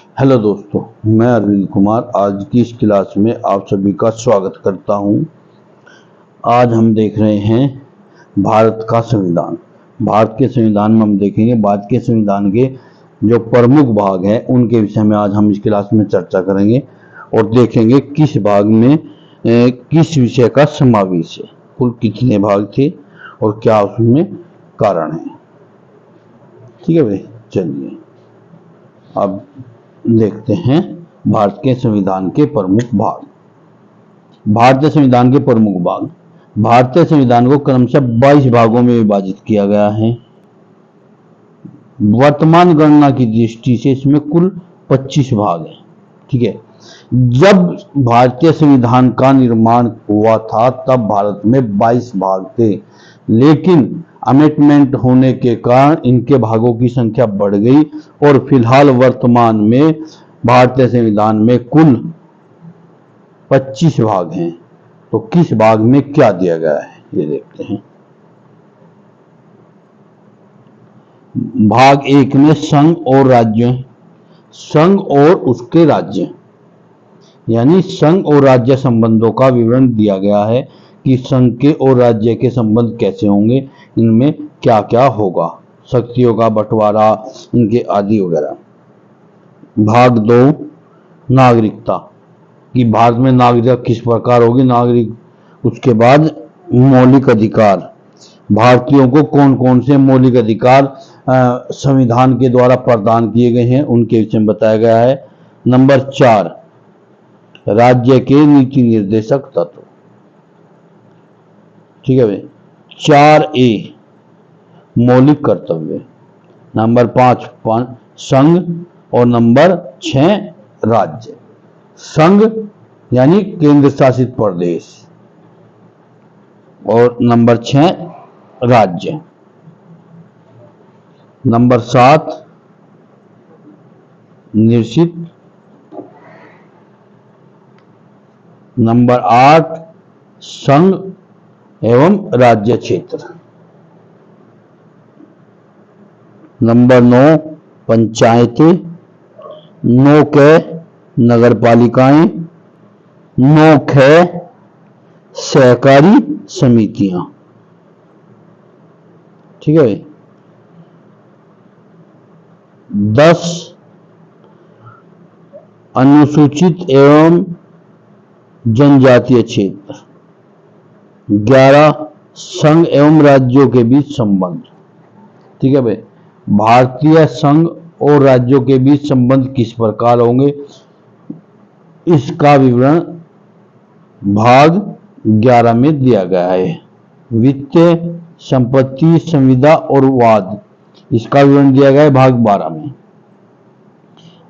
Hello दोस्तों, मैं अरविंद कुमार आज की इस क्लास में आप सभी का स्वागत करता हूं। आज हम देख रहे हैं भारत का संविधान। भारत के संविधान में हम देखेंगे भारत के संविधान के जो प्रमुख भाग हैं उनके विषय में आज हम इस क्लास में चर्चा करेंगे और देखेंगे किस भाग में किस विषय का समावेश है, कुल कितने भाग थे और क्या उसमें कारण है। ठीक है भाई, चलिए अब देखते हैं भारत के संविधान के प्रमुख भाग। भारतीय संविधान के प्रमुख भाग। भारतीय संविधान को क्रमशः 22 भागों में विभाजित किया गया है। वर्तमान गणना की दृष्टि से इसमें कुल 25 भाग हैं। ठीक है, जब भारतीय संविधान का निर्माण हुआ था तब भारत में 22 भाग थे, लेकिन अमेंडमेंट होने के कारण इनके भागों की संख्या बढ़ गई और फिलहाल वर्तमान में भारतीय संविधान में कुल 25 भाग हैं। तो किस भाग में क्या दिया गया है ये देखते हैं। भाग 1 में संघ और राज्य, संघ और उसके राज्य, यानी संघ और राज्य संबंधों का विवरण दिया गया है कि संघ के और राज्य के संबंध कैसे होंगे, इनमें क्या क्या होगा, शक्तियों का बंटवारा, इनके आदि वगैरह। भाग 2 नागरिकता, कि भारत में नागरिकता किस प्रकार होगी, नागरिक। उसके बाद मौलिक अधिकार, भारतीयों को कौन कौन से मौलिक अधिकार संविधान के द्वारा प्रदान किए गए हैं उनके विषय में बताया गया है। नंबर 4 राज्य के नीति निर्देशक तत्व। ठीक है भाई। 4A मौलिक कर्तव्य। नंबर 5 संघ और नंबर 6 राज्य। संघ यानी केंद्र शासित प्रदेश और नंबर 6 राज्य। नंबर 7 निश्चित। नंबर 8 संघ एवं राज्य क्षेत्र। नंबर 9 पंचायतें। 9 के नगर पालिकाएं। 9 खे सहकारी समितियां। ठीक है। 10 अनुसूचित एवं जनजातीय क्षेत्र। 11 संघ एवं राज्यों के बीच संबंध। ठीक है भाई। भारतीय संघ और राज्यों के बीच संबंध किस प्रकार होंगे, इसका विवरण भाग 11 में दिया गया है। वित्तीय संपत्ति संविदा और वाद, इसका विवरण दिया गया है भाग 12 में।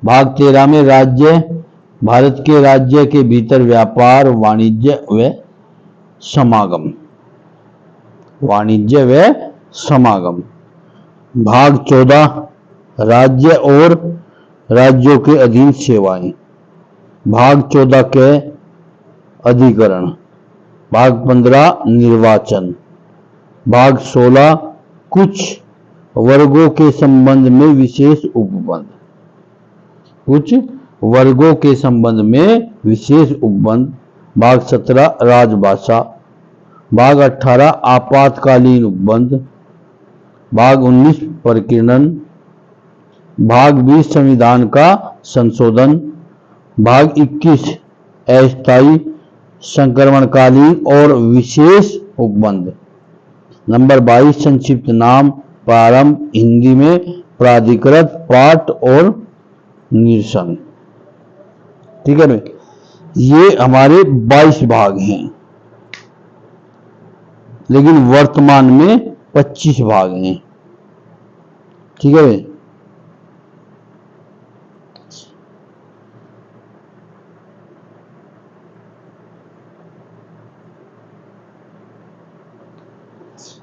भाग 13 में राज्य, भारत के राज्य के भीतर व्यापार, वाणिज्य व समागम। वाणिज्य व समागम। भाग 14 राज्य और राज्यों के अधीन सेवाएं। भाग 14 के अधिकरण। भाग 15 निर्वाचन। भाग 16 कुछ वर्गों के संबंध में विशेष उपबंध। कुछ वर्गों के संबंध में विशेष उपबंध। भाग 17 राजभाषा। भाग 18 आपातकालीन उपबंध। भाग 19 प्रकीर्णन। भाग 20 संविधान का संशोधन। भाग 21 अस्थायी, संक्रमणकालीन और विशेष उपबंध। नंबर 22 संक्षिप्त नाम, प्रारंभ, हिंदी में प्राधिकृत, पाठ और निरसन। ठीक है भाई, ये हमारे 22 भाग हैं, लेकिन वर्तमान में 25 भाग हैं। ठीक है भाई।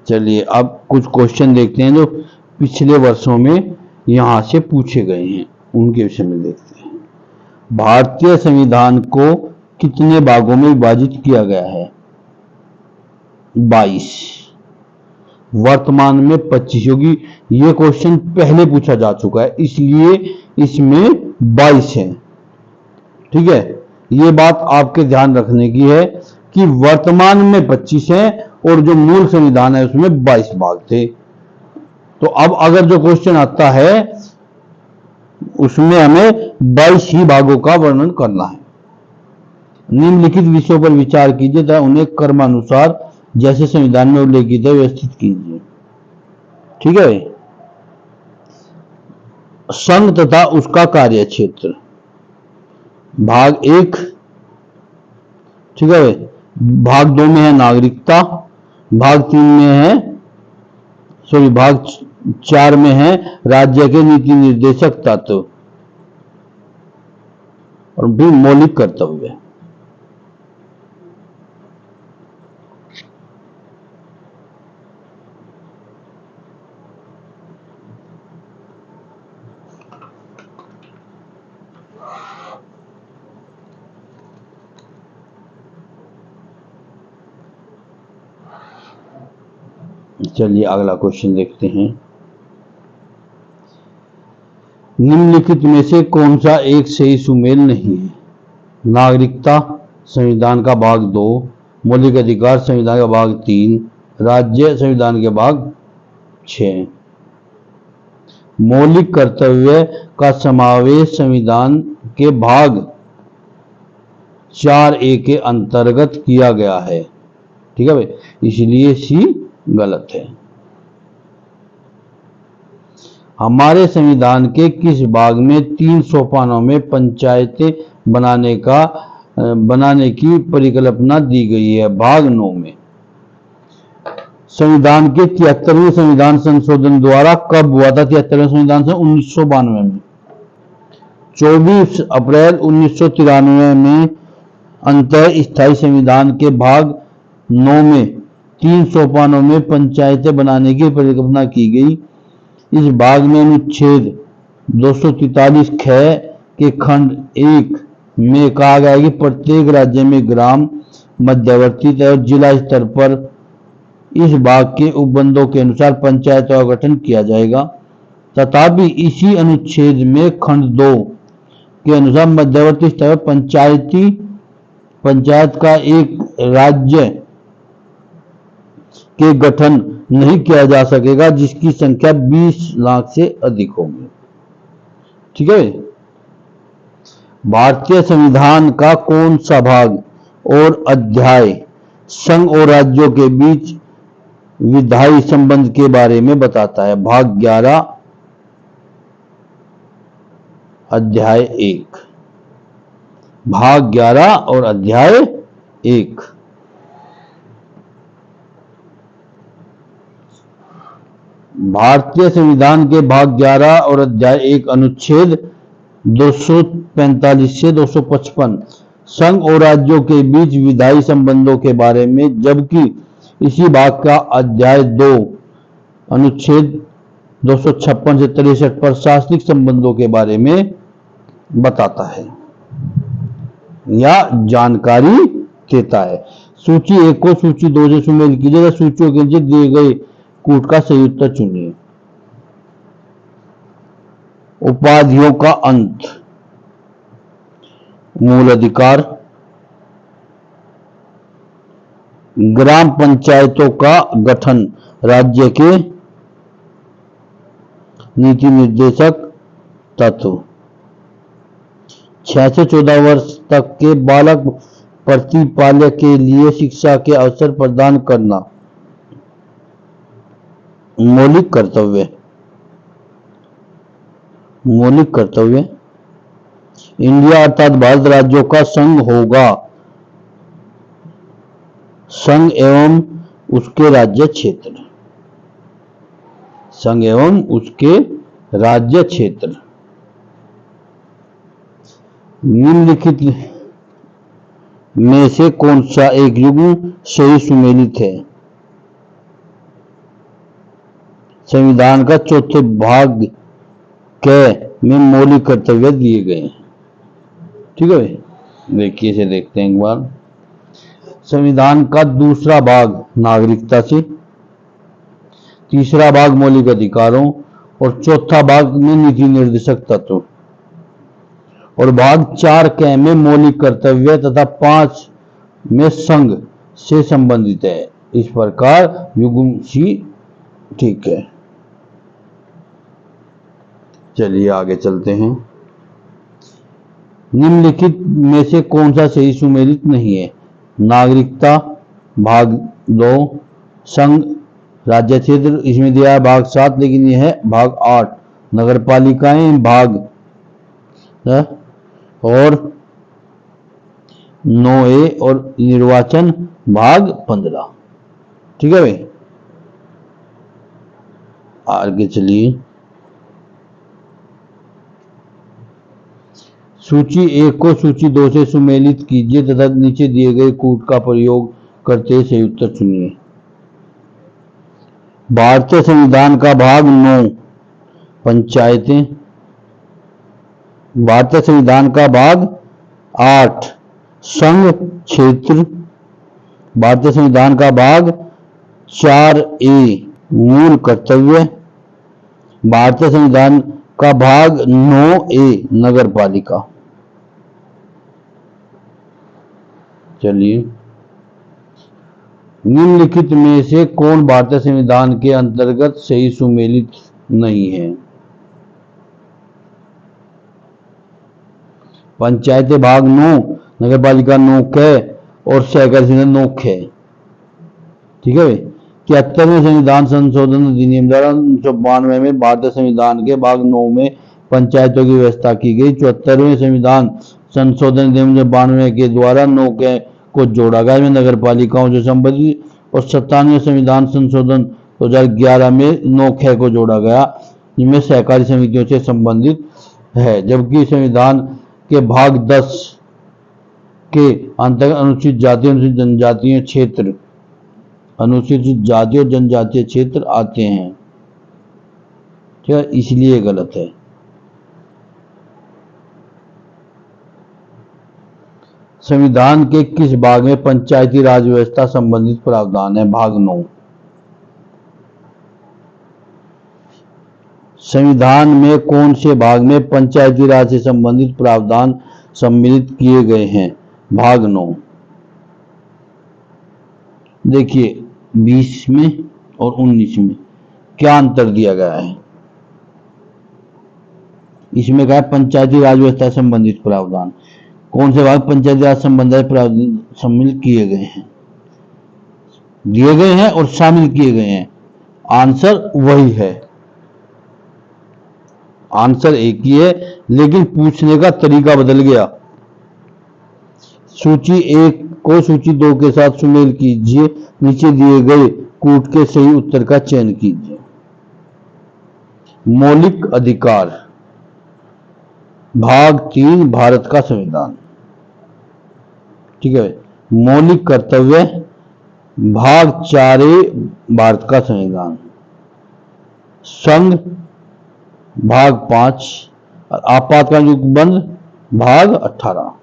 चलिए अब कुछ क्वेश्चन देखते हैं जो पिछले वर्षों में यहां से पूछे गए हैं, उनके विषय में देखते हैं। भारतीय संविधान को कितने भागों में विभाजित किया गया है? 22। वर्तमान में 25 होगी। ये क्वेश्चन पहले पूछा जा चुका है, इसलिए इसमें 22 हैं। ठीक है, ये बात आपके ध्यान रखने की है कि वर्तमान में 25 हैं और जो मूल संविधान है उसमें 22 भाग थे। तो अब अगर जो क्वेश्चन आता है उसमें हमें 22 ही भागों का वर्णन करना है। निम्नलिखित विषयों पर विचार कीजिए तथा उन्हें क्रमानुसार जैसे संविधान में उल्लेखित है व्यवस्थित कीजिए। ठीक है, संघ तथा उसका कार्य क्षेत्र भाग 1। ठीक है, भाग 2 में है नागरिकता, भाग 3 में है भाग 4 में है राज्य के नीति निर्देशक तत्व और भी मौलिक कर्तव्य। चलिए अगला क्वेश्चन देखते हैं। निम्नलिखित में से कौन सा एक सही सुमेल नहीं है? नागरिकता संविधान का भाग 2, मौलिक अधिकार संविधान का भाग 3, राज्य संविधान के भाग 6। मौलिक कर्तव्य का समावेश संविधान के भाग 4A के अंतर्गत किया गया है। ठीक है भाई, इसलिए सी गलत है। हमारे संविधान के किस भाग में 3 सोपानों में पंचायतें बनाने की परिकल्पना दी गई है? भाग 9 में। संविधान के 73वें संविधान संशोधन द्वारा कब हुआ था? 73वें संविधान से 1992 में। 24 अप्रैल 1993 में अंतः स्थायी संविधान के भाग 9 में 3 सोपानों में पंचायतें बनाने की परिकल्पना की गई। इस भाग में अनुच्छेद 243 ख के खंड 1 में कहा गया है कि प्रत्येक राज्य में ग्राम, मध्यवर्ती और जिला स्तर पर इस भाग के उपबंधों के अनुसार पंचायतों का गठन किया जाएगा। तथापि इसी अनुच्छेद में खंड 2 के अनुसार मध्यवर्ती स्तर पर पंचायत का एक राज्य के गठन नहीं किया जा सकेगा जिसकी संख्या 20 लाख से अधिक होगी। ठीक है, भारतीय संविधान का कौन सा भाग और अध्याय संघ और राज्यों के बीच विधायी संबंध के बारे में बताता है? भाग 11 अध्याय 1। भाग 11 और अध्याय 1। भारतीय संविधान के भाग 11 और अध्याय 1 अनुच्छेद 245 से 255 संघ और राज्यों के बीच विधायी संबंधों के बारे में, जबकि इसी भाग का अध्याय 2 अनुच्छेद 256 से 63 प्रशासनिक संबंधों के बारे में बताता है या जानकारी देता है। सूची 1 को सूची 2 से सुमेल कीजिए। सूचियों के नीचे दिए गए कूट का सही उत्तर चुनिए। उपाधियों का अंत, मूल अधिकार, ग्राम पंचायतों का गठन, राज्य के नीति निर्देशक तत्व, 6 से 14 वर्ष तक के बालक प्रतिपाल्य के लिए शिक्षा के अवसर प्रदान करना, मौलिक कर्तव्य। मौलिक कर्तव्य इंडिया अर्थात भारत राज्यों का संघ होगा। संघ एवं उसके राज्य क्षेत्र। संघ एवं उसके राज्य क्षेत्र। निम्नलिखित में से कौन सा एक युग्म सही सुमेलित है? संविधान का चौथे भाग के में मौलिक कर्तव्य दिए गए हैं। ठीक है, देखिए इसे देखते हैं एक बार। संविधान का दूसरा भाग नागरिकता से, तीसरा भाग मौलिक अधिकारों और चौथा भाग में नीति निर्देशक तत्व। और भाग 4 में मौलिक कर्तव्य तथा 5 में संघ से संबंधित है। इस प्रकार युग्म सी ठीक है। चलिए आगे चलते हैं। निम्नलिखित में से कौन सा सही सुमेलित नहीं है? नागरिकता भाग 2, संघ राज्य क्षेत्र इसमें दिया है भाग 7, लेकिन यह है भाग 8, नगर पालिकाएं भाग और 9A और निर्वाचन भाग 15। ठीक है भाई, आगे चलिए। सूची 1 को सूची 2 से सुमेलित कीजिए तथा नीचे दिए गए कूट का प्रयोग करते सही उत्तर चुनिए। भारतीय संविधान का भाग 9 पंचायतें, भारतीय संविधान का भाग 8 संघ क्षेत्र, भारतीय संविधान का भाग 4A मूल कर्तव्य, भारतीय संविधान का भाग 9A नगर पालिका। चलिए, निम्नलिखित में से कौन भारतीय संविधान के अंतर्गत सही सुमेलित नहीं है? पंचायतें भाग 9, नगर पालिका 9 क और सहकारी संविधान 9 ख। ठीक है भाई। 73वें संविधान संशोधन अधिनियम द्वारा 1992 में भारतीय संविधान के भाग 9 में पंचायतों की व्यवस्था की गई। 74वें संविधान संशोधन अधिनियम 1992 के द्वारा 9 क को जोड़ा गया, इसमें नगर पालिकाओं से संबंधित, और 97वें संविधान संशोधन 2011 में 9 ख को जोड़ा गया, जिनमें सहकारी समितियों से संबंधित है। जबकि संविधान के भाग 10 के अंतर्गत अनुसूचित जाति, अनुसूचित जनजातीय क्षेत्र, अनुसूचित जाति और जनजातीय क्षेत्र आते हैं। ठीक है, इसलिए गलत है। संविधान के किस भाग में पंचायती राज व्यवस्था संबंधित प्रावधान है? भाग 9। संविधान में कौन से भाग में पंचायती राज से संबंधित प्रावधान सम्मिलित किए गए हैं? भाग 9। देखिए 20 में और 19 में क्या अंतर दिया गया है। इसमें कहा पंचायती राज व्यवस्था संबंधित प्रावधान, कौन से भाग पंचायती राज संबंधित प्रावधान सम्मिलित किए गए हैं, दिए गए हैं और शामिल किए गए हैं? आंसर वही है, आंसर एक ही है, लेकिन पूछने का तरीका बदल गया। सूची 1 को सूची 2 के साथ सुमेल कीजिए, नीचे दिए गए कूट के सही उत्तर का चयन कीजिए। मौलिक अधिकार भाग 3 भारत का संविधान। ठीक है। मौलिक कर्तव्य भाग 4A भारत का संविधान। संघ भाग 5, आपातकालीन युगबंद भाग 18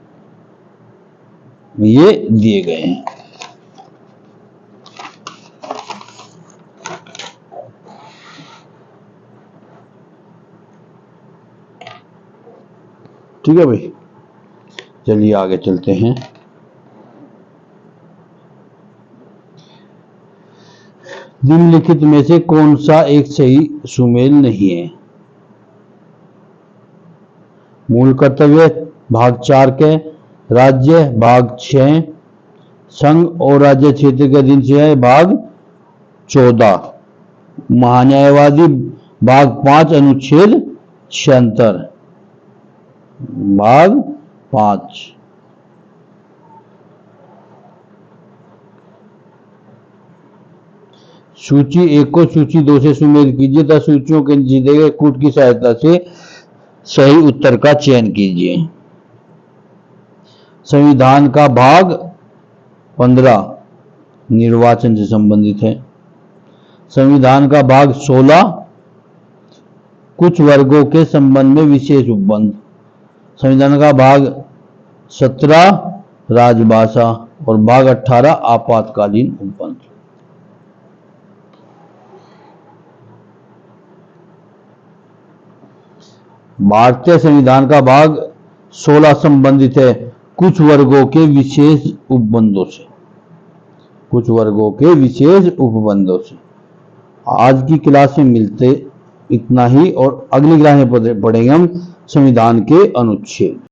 ये दिए गए हैं। ठीक है भाई, चलिए आगे चलते हैं। निम्नलिखित में से कौन सा एक सही सुमेल नहीं है? मूल कर्तव्य भाग 4 के, राज्य भाग 6, संघ और राज्य क्षेत्र के अधीन से है भाग 14, महान्यायवादी भाग 5 अनुच्छेद 76 भाग 5। सूची 1 को सूची 2 से सुमेल कीजिए तथा सूचियों के नीचे दिए गए कूट की सहायता से सही उत्तर का चयन कीजिए। संविधान का भाग 15 निर्वाचन से संबंधित है। संविधान का भाग 16 कुछ वर्गों के संबंध में विशेष उपबंध। संविधान का भाग 17 राजभाषा और भाग 18 आपातकालीन उपबंध। भारतीय संविधान का भाग 16 संबंधित है कुछ वर्गों के विशेष उपबंधों से। कुछ वर्गों के विशेष उपबंधों से। आज की क्लास में मिलते इतना ही, और अगली क्लास में पढ़ेंगे हम संविधान के अनुच्छेद।